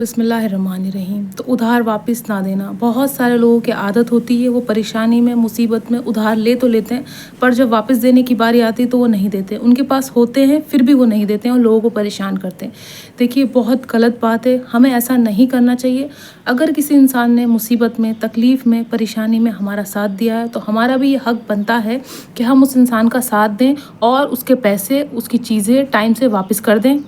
بسم اللہ الرحمن الرحیم۔ تو ادھار واپس نہ دینا بہت سارے لوگوں کی عادت ہوتی ہے، وہ پریشانی میں مصیبت میں ادھار لے تو لیتے ہیں پر جب واپس دینے کی باری آتی ہے تو وہ نہیں دیتے، ان کے پاس ہوتے ہیں پھر بھی وہ نہیں دیتے ہیں اور لوگوں کو پریشان کرتے ہیں۔ دیکھیے بہت غلط بات ہے، ہمیں ایسا نہیں کرنا چاہیے۔ اگر کسی انسان نے مصیبت میں، تکلیف میں، پریشانی میں ہمارا ساتھ دیا ہے تو ہمارا بھی یہ حق بنتا ہے کہ ہم اس انسان کا ساتھ دیں اور اس کے پیسے، اس کی چیزیں ٹائم سے واپس کر دیں۔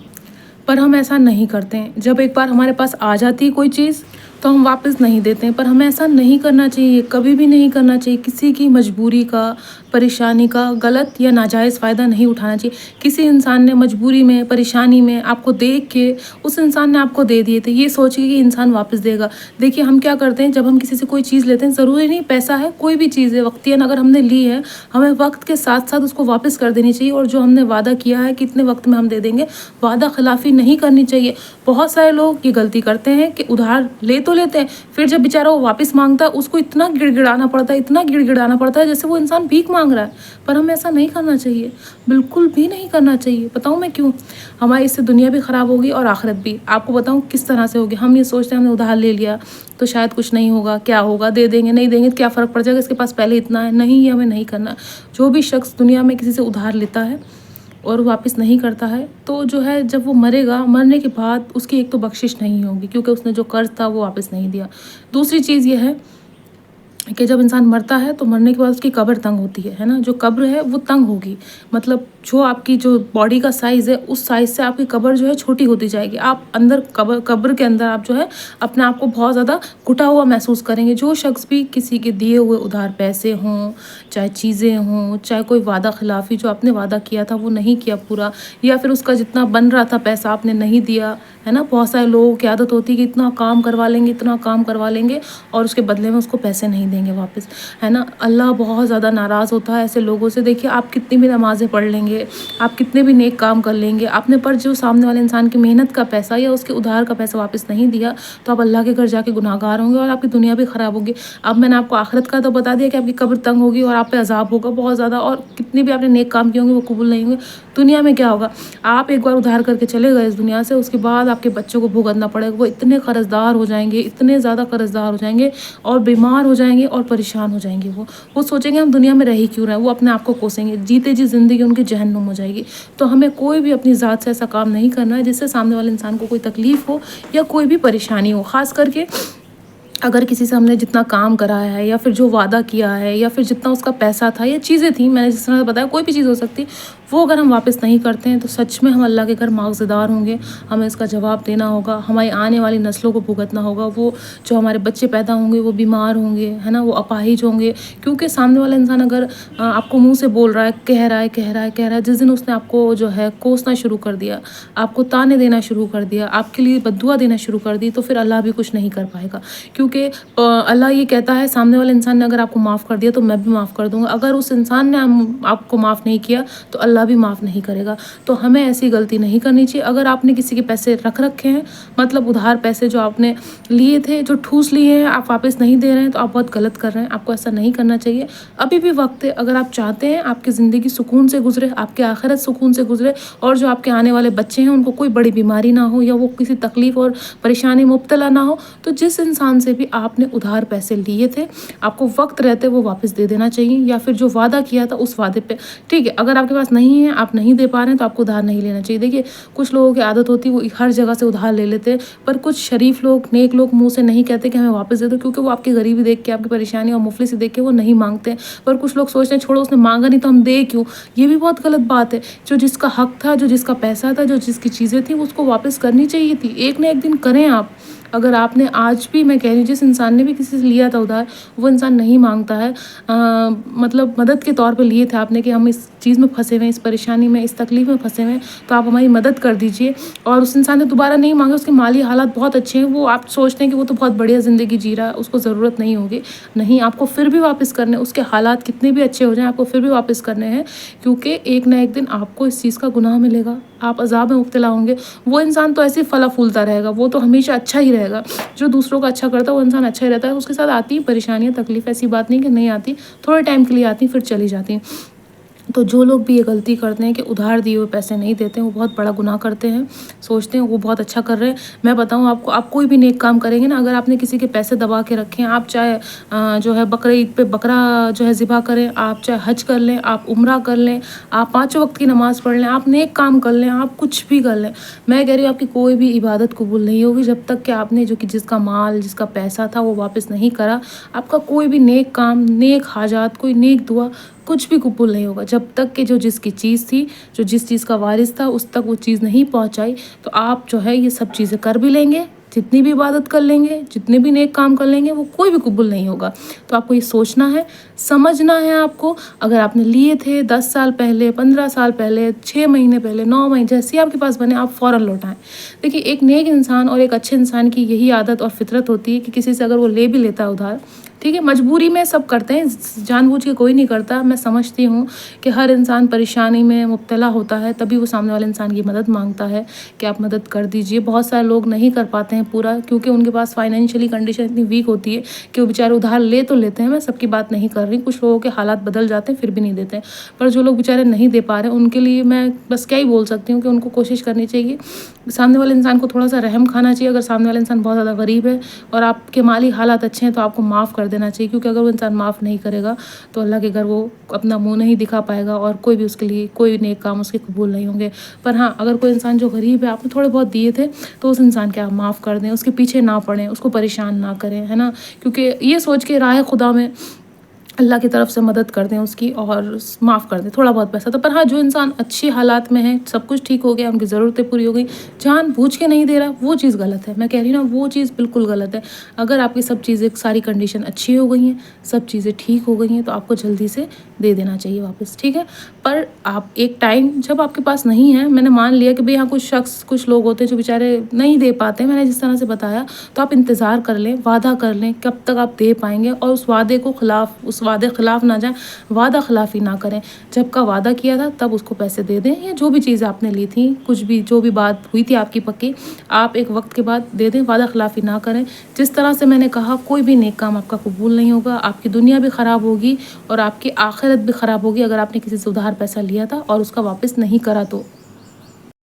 پر ہم ایسا نہیں کرتے ہیں۔ جب ایک بار ہمارے پاس آ جاتی ہے کوئی چیز تو ہم واپس نہیں دیتے ہیں، پر ہمیں ایسا نہیں کرنا چاہیے، کبھی بھی نہیں کرنا چاہیے۔ کسی کی مجبوری کا، پریشانی کا غلط یا ناجائز فائدہ نہیں اٹھانا چاہیے۔ کسی انسان نے مجبوری میں، پریشانی میں آپ کو دیکھ کے اس انسان نے آپ کو دے دیے تھے، یہ سوچ کے کہ انسان واپس دے گا۔ دیکھیے ہم کیا کرتے ہیں، جب ہم کسی سے کوئی چیز لیتے ہیں، ضروری نہیں پیسہ ہے، کوئی بھی چیز ہے وقتاً اگر ہم نے لی ہے، ہمیں وقت کے ساتھ ساتھ اس کو واپس کر دینی چاہیے، اور جو ہم نے وعدہ کیا ہے کہ اتنے وقت میں ہم دے دیں گے، وعدہ خلافی نہیں کرنی چاہیے۔ بہت سارے لوگ یہ غلطی کرتے ہیں کہ ادھار لے تو لیتے ہیں، پھر جب بیچارہ وہ واپس مانگتا ہے اس کو اتنا گڑ گڑانا پڑتا ہے جیسے وہ انسان بھیک مانگ رہا ہے۔ پر ہمیں ایسا نہیں کرنا چاہیے، بالکل بھی نہیں کرنا چاہیے۔ بتاؤں میں کیوں؟ ہماری اس سے دنیا بھی خراب ہوگی اور آخرت بھی۔ آپ کو بتاؤں کس طرح سے ہوگی۔ ہم یہ سوچتے ہیں ہم نے ادھار لے لیا تو شاید کچھ نہیں ہوگا، کیا ہوگا، دے دیں گے، نہیں دیں گے تو کیا فرق پڑ جائے گا، اس کے پاس پہلے اتنا ہے۔ نہیں، یہ ہمیں نہیں کرنا۔ جو بھی شخص دنیا میں کسی سے ادھار لیتا ہے اور واپس نہیں کرتا ہے تو جو ہے جب وہ مرے گا، مرنے کے بعد اس کی ایک تو بخشش نہیں ہوگی کیونکہ اس نے جو قرض تھا وہ واپس نہیں دیا۔ دوسری چیز یہ ہے کہ جب انسان مرتا ہے تو مرنے کے بعد اس کی قبر تنگ ہوتی ہے نا، جو قبر ہے وہ تنگ ہوگی، مطلب جو آپ کی جو باڈی کا سائز ہے اس سائز سے آپ کی قبر جو ہے چھوٹی ہوتی جائے گی۔ آپ اندر قبر کے اندر آپ جو ہے اپنے آپ کو بہت زیادہ گھٹا ہوا محسوس کریں گے۔ جو شخص بھی کسی کے دیے ہوئے ادھار پیسے ہوں، چاہے چیزیں ہوں، چاہے کوئی وعدہ خلافی، جو آپ نے وعدہ کیا تھا وہ نہیں کیا پورا، یا پھر اس کا جتنا بن رہا تھا پیسہ آپ نے نہیں دیا ہے نا۔ بہت سارے لوگوں کی عادت ہوتی ہے کہ اتنا کام کروا لیں گے، اتنا کام کروا لیں گے اور اس کے بدلے میں اس کو پیسے نہیں دیں گے واپس، ہے نا۔ اللہ بہت زیادہ ناراض ہوتا ہے ایسے لوگوں سے۔ دیکھیے آپ کتنی بھی نمازیں پڑھ لیں گے، آپ کتنے بھی نیک کام کر لیں گے، آپ نے پر جو سامنے والے انسان کی محنت کا پیسہ یا اس کے ادھار کا پیسہ واپس نہیں دیا تو آپ اللہ کے گھر جا کے گناہ گار ہوں گے اور آپ کی دنیا بھی خراب ہوگی۔ اب میں نے آپ کو آخرت کا تو بتا دیا کہ آپ کی قبر تنگ ہوگی اور آپ پہ عذاب ہوگا بہت زیادہ، اور کتنے بھی آپ نے نیک کام کیے ہوں گے وہ قبول نہیں ہوں گے۔ دنیا میں کیا ہوگا، آپ ایک بار ادھار کر کے چلے گئے اس دنیا سے، اس کے بعد آپ کے بچوں کو بھگتنا پڑے گا۔ وہ اتنے قرض دار ہو جائیں گے، اتنے زیادہ قرض دار ہو جائیں گے اور بیمار ہو جائیں گے اور پریشان ہو جائیں گے۔ وہ سوچیں گے ہم دنیا میں رہ ہی کیوں رہے ہیں، وہ اپنے آپ کو کوسیں گے، جیتے جی زندگی ان کی جہنم ہو جائے گی۔ تو ہمیں کوئی بھی اپنی ذات سے ایسا کام نہیں کرنا ہے جس سے سامنے والے انسان کو کوئی تکلیف ہو یا کوئی بھی پریشانی ہو۔ خاص کر کے اگر کسی سے ہم نے جتنا کام کرایا ہے یا پھر جو وعدہ کیا ہے یا پھر جتنا اس کا پیسہ تھا یا چیزیں تھیں، میں نے جس طرح بتایا کوئی بھی چیز ہو سکتی، وہ اگر ہم واپس نہیں کرتے ہیں تو سچ میں ہم اللہ کے گھر معاوضہ‌دار ہوں گے۔ ہمیں اس کا جواب دینا ہوگا، ہماری آنے والی نسلوں کو بھگتنا ہوگا۔ وہ جو ہمارے بچے پیدا ہوں گے وہ بیمار ہوں گے، ہے نا، وہ اپاہج ہوں گے، کیونکہ سامنے والا انسان اگر آپ کو منہ سے بول رہا ہے، کہہ رہا ہے، جس دن اس نے آپ کو جو ہے کوسنا شروع کر دیا، آپ کو تانے دینا شروع کر دیا، آپ کے لیے بد دعا دینا شروع کر دی، تو پھر اللہ بھی کچھ نہیں کر پائے گا۔ کیونکہ اللہ یہ کہتا ہے سامنے والے انسان نے اگر آپ کو معاف کر دیا تو میں بھی معاف کر دوں گا، اگر اس انسان نے آپ کو معاف نہیں کیا تو اللہ بھی معاف نہیں کرے گا۔ تو ہمیں ایسی غلطی نہیں کرنی چاہیے۔ اگر آپ نے کسی کے پیسے رکھے ہیں، مطلب ادھار پیسے جو آپ نے لیے تھے، جو ٹھوس لیے ہیں، آپ واپس نہیں دے رہے ہیں تو آپ بہت غلط کر رہے ہیں، آپ کو ایسا نہیں کرنا چاہیے۔ ابھی بھی وقت ہے، اگر آپ چاہتے ہیں آپ کی زندگی سکون سے گزرے، آپ کی آخرت سکون سے گزرے اور جو آپ کے آنے والے بچے ہیں ان کو کوئی بڑی بیماری نہ ہو یا وہ کسی تکلیف اور پریشانی مبتلا نہ ہو، تو جس انسان سے بھی آپ نے ادھار پیسے لیے تھے آپ کو وقت رہتے وہ واپس دے دینا چاہیے، یا پھر جو وعدہ کیا تھا اس وعدے پہ ٹھیک ہے۔ اگر آپ کے پاس نہیں ہے، آپ نہیں دے پا رہے ہیں تو آپ کو ادھار نہیں لینا چاہیے۔ دیکھیے کچھ لوگوں کی عادت ہوتی ہے وہ ہر جگہ سے ادھار لے لیتے ہیں، پر کچھ شریف لوگ، نیک لوگ منہ سے نہیں کہتے کہ ہمیں واپس دے دو، کیونکہ وہ آپ کی غریبی دیکھ کے، آپ کی پریشانی اور مفلسی دیکھ کے وہ نہیں مانگتے ہیں۔ پر کچھ لوگ سوچتے ہیں چھوڑو اس نے مانگا نہیں تو ہم دے کیوں، یہ بھی بہت غلط بات ہے۔ جو جس کا حق تھا، جو جس کا پیسہ تھا، جو جس کی چیزیں تھیں اس کو واپس کرنی چاہیے تھی، ایک نہ ایک دن کریں آپ۔ اگر آپ نے آج بھی، میں کہہ رہی ہوں، جس انسان نے بھی کسی سے لیا تھا ادھار، وہ انسان نہیں مانگتا ہے، مطلب مدد کے طور پہ لیے تھے آپ نے کہ ہم اس چیز میں پھنسے ہوئے ہیں، اس پریشانی میں، اس تکلیف میں پھنسے ہوئے ہیں، تو آپ ہماری مدد کر دیجئے۔ اور اس انسان نے دوبارہ نہیں مانگا، اس کے مالی حالات بہت اچھے ہیں، وہ آپ سوچتے ہیں کہ وہ تو بہت بڑھیا زندگی جی رہا ہے، اس کو ضرورت نہیں ہوگی، نہیں، آپ کو پھر بھی واپس کرنے، اس کے حالات کتنے بھی اچھے ہو جائیں آپ کو پھر بھی واپس کرنے ہیں، کیونکہ ایک نہ ایک دن آپ کو اس چیز کا گناہ ملے گا، آپ عذاب میں مبتلا ہوں گے۔ وہ انسان تو ایسے ہی پھلا پھولتا رہے گا، وہ تو ہمیشہ اچھا ہی رہے گا، جو دوسروں کا اچھا کرتا ہے وہ انسان اچھا ہی رہتا ہے۔ اس کے ساتھ آتی ہیں پریشانیاں، تکلیف، ایسی بات نہیں کہ نہیں آتی، تھوڑے ٹائم کے لیے آتی ہیں پھر چلی جاتی ہیں۔ تو جو لوگ بھی یہ غلطی کرتے ہیں کہ ادھار دیے ہوئے پیسے نہیں دیتے ہیں، وہ بہت بڑا گناہ کرتے ہیں، سوچتے ہیں وہ بہت اچھا کر رہے ہیں۔ میں بتاؤں آپ کوئی بھی نیک کام کریں گے نا، اگر آپ نے کسی کے پیسے دبا کے رکھے ہیں، آپ چاہے جو ہے بقرعید پہ بکرا جو ہے ذبح کریں، آپ چاہے حج کر لیں، آپ عمرہ کر لیں، آپ 5 وقت کی نماز پڑھ لیں، آپ نیک کام کر لیں، آپ کچھ بھی کر لیں، میں کہہ رہی ہوں آپ کی کوئی بھی عبادت قبول نہیں ہوگی جب تک کہ آپ نے جو کہ جس کا مال، جس کا پیسہ تھا وہ واپس نہیں کرا۔ آپ کا کوئی بھی نیک کام، نیک حاجات، کوئی نیک دعا کچھ بھی قبول نہیں ہوگا جب تک کہ جو جس کی چیز تھی، جو جس چیز کا وارث تھا، اس تک وہ چیز نہیں پہنچائی۔ تو آپ جو ہے یہ سب چیزیں کر بھی لیں گے، جتنی بھی عبادت کر لیں گے، جتنے بھی نیک کام کر لیں گے، وہ کوئی بھی قبول نہیں ہوگا۔ تو آپ کو یہ سوچنا ہے، سمجھنا ہے آپ کو، اگر آپ نے لیے تھے 10 سال پہلے، 15 سال پہلے، 6 مہینے پہلے، 9 مہینے، جیسے آپ کے پاس بنے آپ فوراً لوٹائیں۔ دیکھیے ایک نیک انسان اور ایک اچھے انسان کی یہی عادت اور فطرت ہوتی ہے کہ کسی سے اگر وہ لے بھی لیتا ہے ادھار، ٹھیک ہے، مجبوری میں سب کرتے ہیں، جان بوجھ کے کوئی نہیں کرتا۔ میں سمجھتی ہوں کہ ہر انسان پریشانی میں مبتلا ہوتا ہے، تبھی وہ سامنے والے انسان کی مدد مانگتا ہے کہ آپ مدد کر دیجئے۔ بہت سارے لوگ نہیں کر پاتے ہیں پورا، کیونکہ ان کے پاس فائنینشلی کنڈیشن اتنی ویک ہوتی ہے کہ وہ بیچارے ادھار لے تو لیتے ہیں، میں سب کی بات نہیں کر رہی، کچھ لوگوں کے حالات بدل جاتے ہیں پھر بھی نہیں دیتے ہیں، پر جو لوگ بیچارے نہیں دے پا رہے ہیں ان کے لیے میں بس کیا ہی بول سکتی ہوں کہ ان کو کوشش کرنی چاہیے، سامنے والے انسان کو تھوڑا سا رحم کھانا چاہیے۔ اگر سامنے والے انسان بہت زیادہ غریب ہے اور آپ کے مالی حالات اچھے ہیں تو آپ کو معاف کر دینا چاہیے، کیونکہ اگر وہ انسان معاف نہیں کرے گا تو اللہ کے گھر وہ اپنا منہ نہیں دکھا پائے گا اور کوئی بھی اس کے لیے کوئی نیک کام اس کے قبول نہیں ہوں گے۔ پر ہاں، اگر کوئی انسان جو غریب ہے، آپ نے تھوڑے بہت دیے تھے تو اس انسان کے آپ معاف کر دیں، اس کے پیچھے نہ پڑیں، اس کو پریشان نہ کریں، ہے نا، کیونکہ یہ سوچ کے راہ خدا میں اللہ کی طرف سے مدد کر دیں اس کی اور معاف کر دیں تھوڑا بہت پیسہ تو۔ پر ہاں، جو انسان اچھی حالات میں ہے، سب کچھ ٹھیک ہو گیا، ان کی ضرورتیں پوری ہو گئی، جان بوجھ کے نہیں دے رہا، وہ چیز غلط ہے۔ میں کہہ رہی ہوں نا، وہ چیز بالکل غلط ہے۔ اگر آپ کی سب چیزیں، ساری کنڈیشن اچھی ہو گئی ہیں، سب چیزیں ٹھیک ہو گئی ہیں، تو آپ کو جلدی سے دے دینا چاہیے واپس، ٹھیک ہے۔ پر آپ ایک ٹائم جب آپ کے پاس نہیں ہے، میں نے مان لیا کہ بھئی ہاں کچھ لوگ ہوتے ہیں جو بیچارے نہیں دے پاتے ہیں، میں نے جس طرح سے بتایا، تو آپ انتظار کر لیں، وعدہ کر لیں کب تک آپ دے پائیں گے، اور اس وعدے خلاف نہ جائیں، وعدہ خلافی نہ کریں۔ جب کا وعدہ کیا تھا تب اس کو پیسے دے دیں، یا جو بھی چیزیں آپ نے لی تھیں، کچھ بھی جو بھی بات ہوئی تھی آپ کی پکی، آپ ایک وقت کے بعد دے دیں، وعدہ خلافی نہ کریں۔ جس طرح سے میں نے کہا، کوئی بھی نیک کام آپ کا قبول نہیں ہوگا، آپ کی دنیا بھی خراب ہوگی اور آپ کی آخرت بھی خراب ہوگی اگر آپ نے کسی سے ادھار پیسہ لیا تھا اور اس کا واپس نہیں کرا تو۔